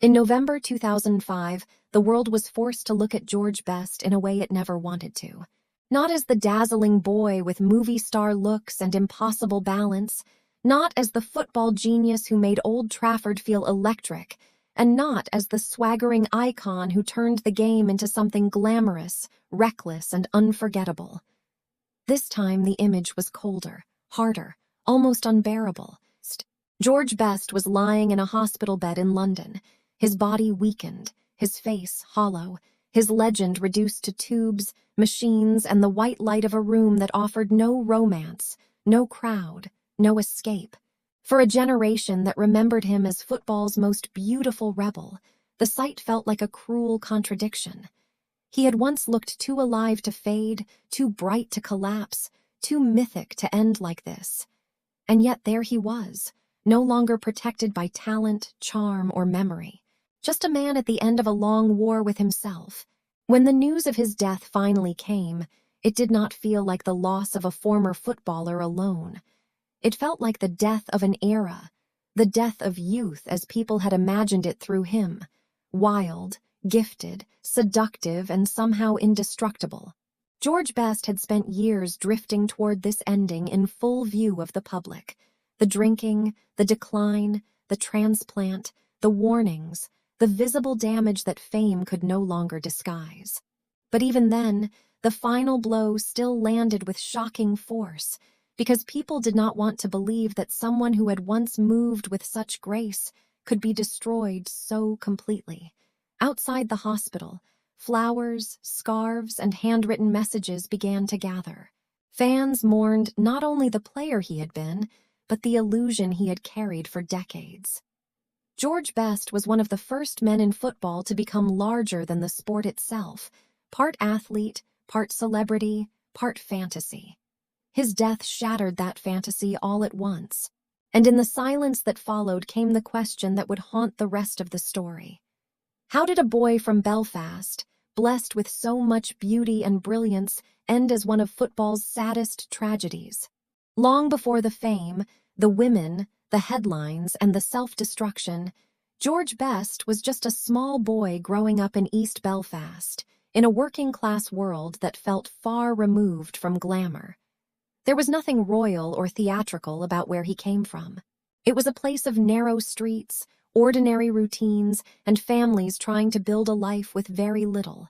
In November 2005, the world was forced to look at George Best in a way it never wanted to. Not as the dazzling boy with movie star looks and impossible balance, not as the football genius who made Old Trafford feel electric, and not as the swaggering icon who turned the game into something glamorous, reckless, and unforgettable. This time the image was colder, harder, almost unbearable. George Best was lying in a hospital bed in London, his body weakened, his face hollow, his legend reduced to tubes, machines, and the white light of a room that offered no romance, no crowd, no escape. For a generation that remembered him as football's most beautiful rebel, the sight felt like a cruel contradiction. He had once looked too alive to fade, too bright to collapse, too mythic to end like this. And yet there he was, no longer protected by talent, charm, or memory. Just a man at the end of a long war with himself. When the news of his death finally came, it did not feel like the loss of a former footballer alone. It felt like the death of an era, the death of youth as people had imagined it through him. Wild, gifted, seductive, and somehow indestructible. George Best had spent years drifting toward this ending in full view of the public. The drinking, the decline, the transplant, the warnings, the visible damage that fame could no longer disguise. But even then, the final blow still landed with shocking force, because people did not want to believe that someone who had once moved with such grace could be destroyed so completely. Outside the hospital, flowers, scarves, and handwritten messages began to gather. Fans mourned not only the player he had been, but the illusion he had carried for decades. George Best was one of the first men in football to become larger than the sport itself, part athlete, part celebrity, part fantasy. His death shattered that fantasy all at once, and in the silence that followed came the question that would haunt the rest of the story. How did a boy from Belfast, blessed with so much beauty and brilliance, end as one of football's saddest tragedies? Long before the fame, the women, the headlines, and the self-destruction, George Best was just a small boy growing up in East Belfast, in a working-class world that felt far removed from glamour. There was nothing royal or theatrical about where he came from. It was a place of narrow streets, ordinary routines, and families trying to build a life with very little.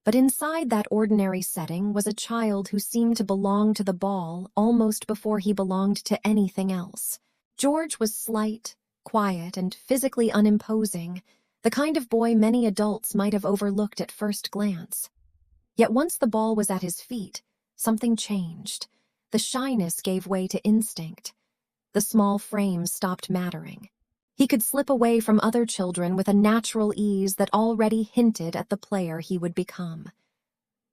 But inside that ordinary setting was a child who seemed to belong to the ball almost before he belonged to anything else. George was slight, quiet, and physically unimposing, the kind of boy many adults might have overlooked at first glance. Yet once the ball was at his feet, something changed. The shyness gave way to instinct. The small frame stopped mattering. He could slip away from other children with a natural ease that already hinted at the player he would become.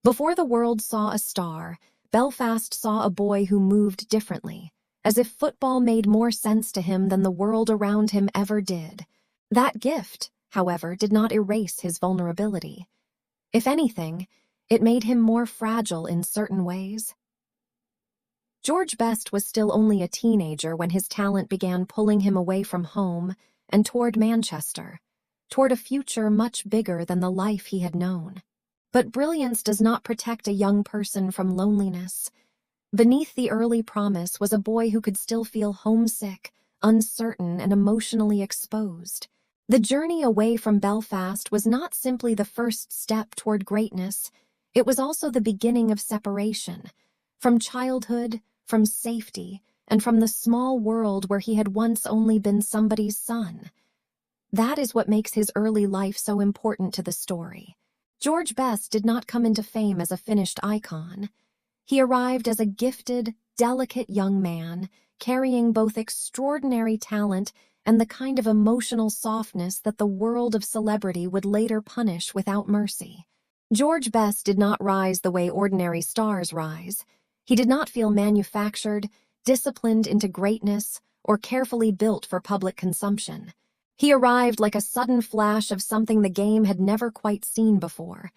Before the world saw a star, Belfast saw a boy who moved differently, as if football made more sense to him than the world around him ever did. That gift, however, did not erase his vulnerability. If anything, it made him more fragile in certain ways. George Best was still only a teenager when his talent began pulling him away from home and toward Manchester, toward a future much bigger than the life he had known. But brilliance does not protect a young person from loneliness. Beneath the early promise was a boy who could still feel homesick, uncertain, and emotionally exposed. The journey away from Belfast was not simply the first step toward greatness, it was also the beginning of separation. From childhood, from safety, and from the small world where he had once only been somebody's son. That is what makes his early life so important to the story. George Best did not come into fame as a finished icon. He arrived as a gifted, delicate young man, carrying both extraordinary talent and the kind of emotional softness that the world of celebrity would later punish without mercy. George Best did not rise the way ordinary stars rise. He did not feel manufactured, disciplined into greatness, or carefully built for public consumption. He arrived like a sudden flash of something the game had never quite seen before.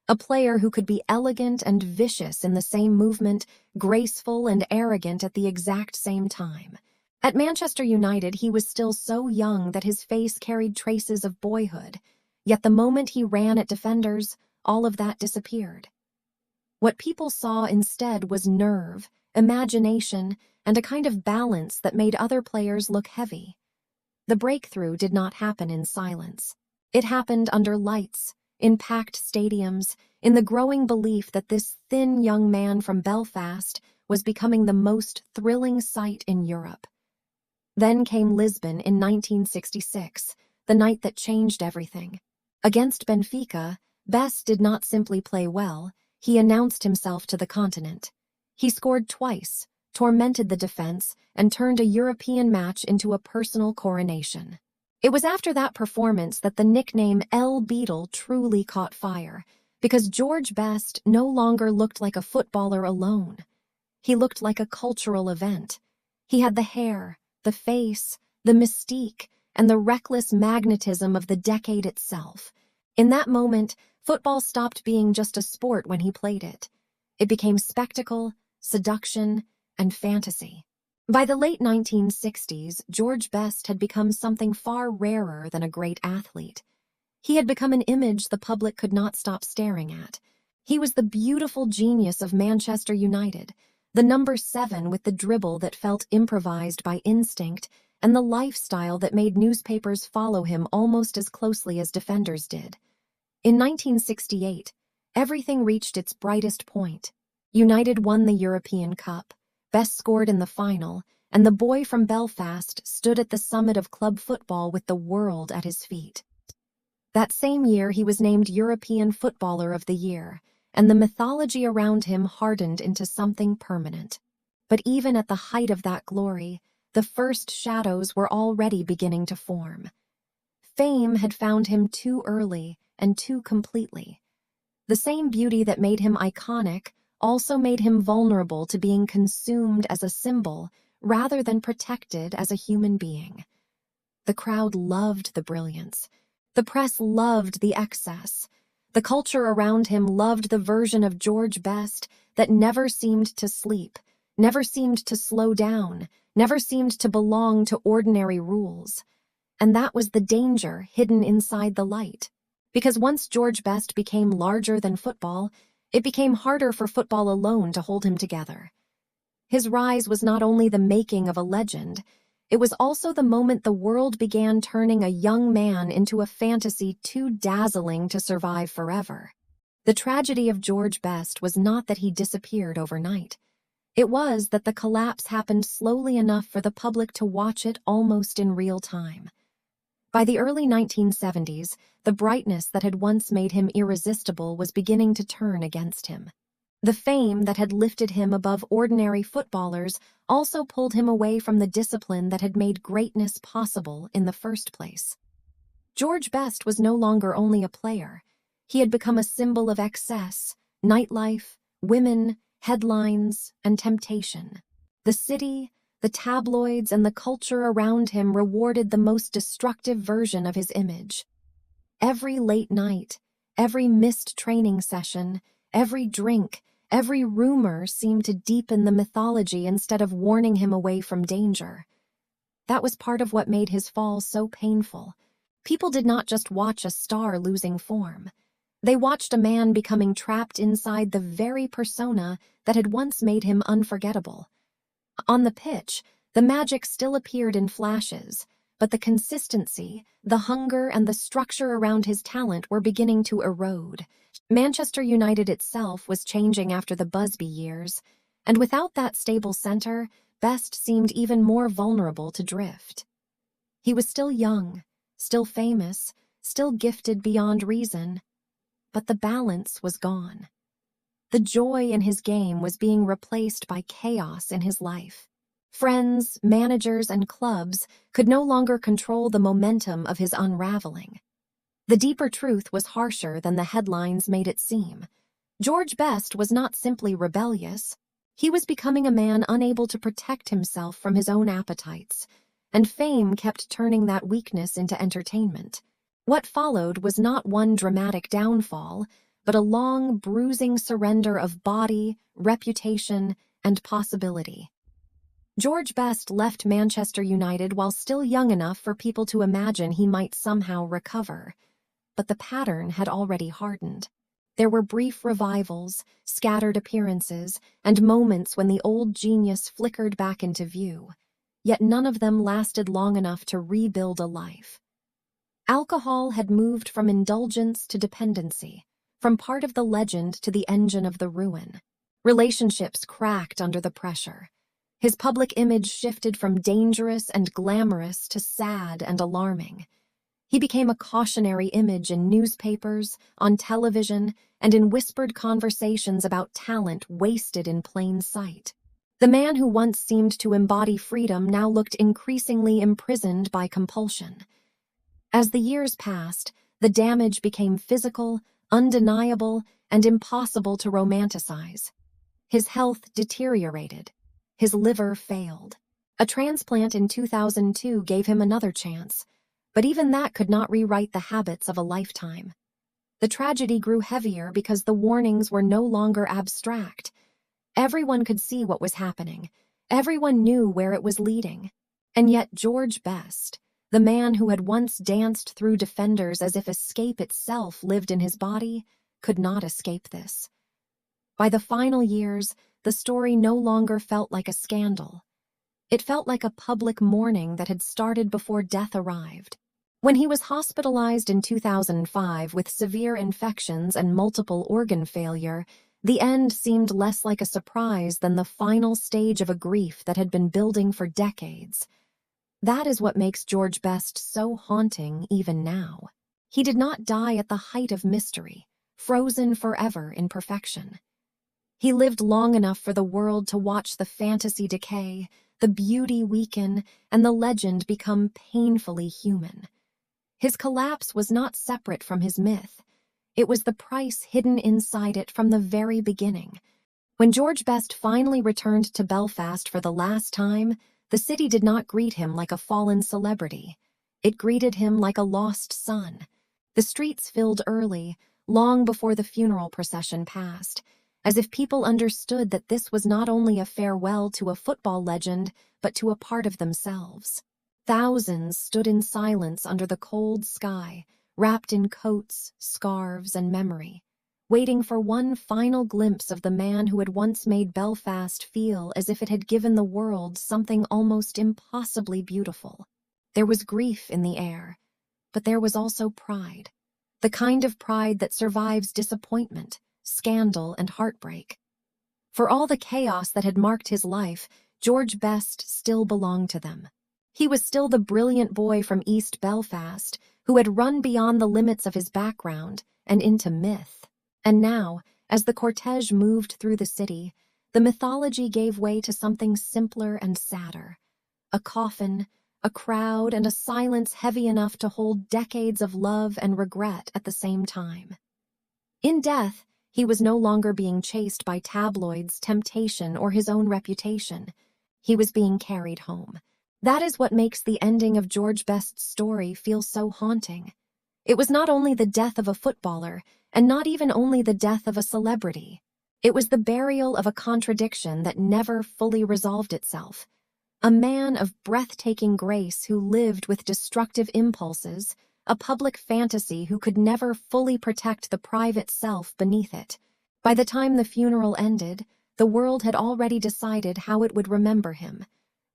A player who could be elegant and vicious in the same movement, graceful and arrogant at the exact same time. At Manchester United, he was still so young that his face carried traces of boyhood, yet the moment he ran at defenders, all of that disappeared. What people saw instead was nerve, imagination, and a kind of balance that made other players look heavy. The breakthrough did not happen in silence. It happened under lights, in packed stadiums, in the growing belief that this thin young man from Belfast was becoming the most thrilling sight in Europe. Then came Lisbon in 1966, the night that changed everything. Against Benfica, Best did not simply play well, he announced himself to the continent. He scored twice, tormented the defense, and turned a European match into a personal coronation. It was after that performance that the nickname El Beetle truly caught fire, because George Best no longer looked like a footballer alone. He looked like a cultural event. He had the hair, the face, the mystique, and the reckless magnetism of the decade itself. In that moment, football stopped being just a sport when he played it. It became spectacle, seduction, and fantasy. By the late 1960s, George Best had become something far rarer than a great athlete. He had become an image the public could not stop staring at. He was the beautiful genius of Manchester United, the number 7 with the dribble that felt improvised by instinct, and the lifestyle that made newspapers follow him almost as closely as defenders did. In 1968, everything reached its brightest point. United won the European Cup, Best scored in the final, and the boy from Belfast stood at the summit of club football with the world at his feet. That same year, he was named European Footballer of the Year, and the mythology around him hardened into something permanent. But even at the height of that glory, the first shadows were already beginning to form. Fame had found him too early and too completely. The same beauty that made him iconic also made him vulnerable to being consumed as a symbol rather than protected as a human being. The crowd loved the brilliance. The press loved the excess. The culture around him loved the version of George Best that never seemed to sleep, never seemed to slow down, never seemed to belong to ordinary rules. And that was the danger hidden inside the light. Because once George Best became larger than football, it became harder for football alone to hold him together. His rise was not only the making of a legend, it was also the moment the world began turning a young man into a fantasy too dazzling to survive forever. The tragedy of George Best was not that he disappeared overnight. It was that the collapse happened slowly enough for the public to watch it almost in real time. By the early 1970s, the brightness that had once made him irresistible was beginning to turn against him. The fame that had lifted him above ordinary footballers also pulled him away from the discipline that had made greatness possible in the first place. George Best was no longer only a player. He had become a symbol of excess, nightlife, women, headlines, and temptation. The city, the tabloids, and the culture around him rewarded the most destructive version of his image. Every late night, every missed training session, every drink, every rumor seemed to deepen the mythology instead of warning him away from danger. That was part of what made his fall so painful. People did not just watch a star losing form. They watched a man becoming trapped inside the very persona that had once made him unforgettable. On the pitch, the magic still appeared in flashes, but the consistency, the hunger, and the structure around his talent were beginning to erode. Manchester United itself was changing after the Busby years, and without that stable center, Best seemed even more vulnerable to drift. He was still young, still famous, still gifted beyond reason, but the balance was gone. The joy in his game was being replaced by chaos in his life. Friends, managers, and clubs could no longer control the momentum of his unraveling. The deeper truth was harsher than the headlines made it seem. George Best was not simply rebellious. He was becoming a man unable to protect himself from his own appetites, and fame kept turning that weakness into entertainment. What followed was not one dramatic downfall, but a long, bruising surrender of body, reputation, and possibility. George Best left Manchester United while still young enough for people to imagine he might somehow recover. But the pattern had already hardened. There were brief revivals, scattered appearances, and moments when the old genius flickered back into view. Yet none of them lasted long enough to rebuild a life. Alcohol had moved from indulgence to dependency, from part of the legend to the engine of the ruin. Relationships cracked under the pressure. His public image shifted from dangerous and glamorous to sad and alarming. He became a cautionary image in newspapers, on television, and in whispered conversations about talent wasted in plain sight. The man who once seemed to embody freedom now looked increasingly imprisoned by compulsion. As the years passed, the damage became physical, undeniable, and impossible to romanticize. His health deteriorated. His liver failed. A transplant in 2002 gave him another chance, but even that could not rewrite the habits of a lifetime. The tragedy grew heavier because the warnings were no longer abstract. Everyone could see what was happening. Everyone knew where it was leading. And yet George Best, the man who had once danced through defenders as if escape itself lived in his body, could not escape this. By the final years, the story no longer felt like a scandal. It felt like a public mourning that had started before death arrived. When he was hospitalized in 2005 with severe infections and multiple organ failure, the end seemed less like a surprise than the final stage of a grief that had been building for decades. That is what makes George Best so haunting even now. He did not die at the height of mystery, frozen forever in perfection. He lived long enough for the world to watch the fantasy decay, the beauty weaken, and the legend become painfully human. His collapse was not separate from his myth. It was the price hidden inside it from the very beginning. When George Best finally returned to Belfast for the last time, the city did not greet him like a fallen celebrity. It greeted him like a lost son. The streets filled early, long before the funeral procession passed, as if people understood that this was not only a farewell to a football legend, but to a part of themselves. Thousands stood in silence under the cold sky, wrapped in coats, scarves, and memory, waiting for one final glimpse of the man who had once made Belfast feel as if it had given the world something almost impossibly beautiful. There was grief in the air, but there was also pride, the kind of pride that survives disappointment, scandal, and heartbreak. For all the chaos that had marked his life, George Best still belonged to them. He was still the brilliant boy from East Belfast who had run beyond the limits of his background and into myth. And now, as the cortege moved through the city, the mythology gave way to something simpler and sadder. A coffin, a crowd, and a silence heavy enough to hold decades of love and regret at the same time. In death, he was no longer being chased by tabloids, temptation, or his own reputation. He was being carried home. That is what makes the ending of George Best's story feel so haunting. It was not only the death of a footballer, and not even only the death of a celebrity. It was the burial of a contradiction that never fully resolved itself. A man of breathtaking grace who lived with destructive impulses, a public fantasy who could never fully protect the private self beneath it. By the time the funeral ended, the world had already decided how it would remember him,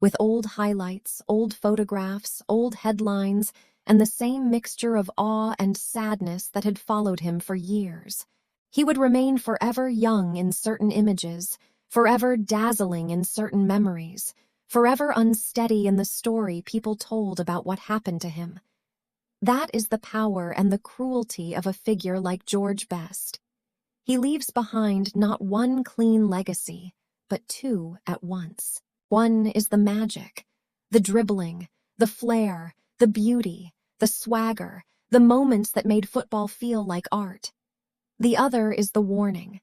with old highlights, old photographs, old headlines, and the same mixture of awe and sadness that had followed him for years. He would remain forever young in certain images, forever dazzling in certain memories, forever unsteady in the story people told about what happened to him. That is the power and the cruelty of a figure like George Best. He leaves behind not one clean legacy, but two at once. One is the magic, the dribbling, the flair, the beauty, the swagger, the moments that made football feel like art. The other is the warning,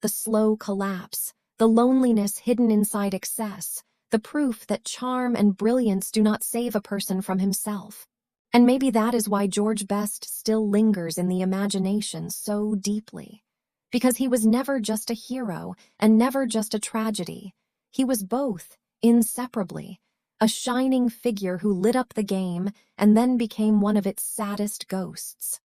the slow collapse, the loneliness hidden inside excess, the proof that charm and brilliance do not save a person from himself. And maybe that is why George Best still lingers in the imagination so deeply. Because he was never just a hero and never just a tragedy. He was both inseparably, a shining figure who lit up the game and then became one of its saddest ghosts.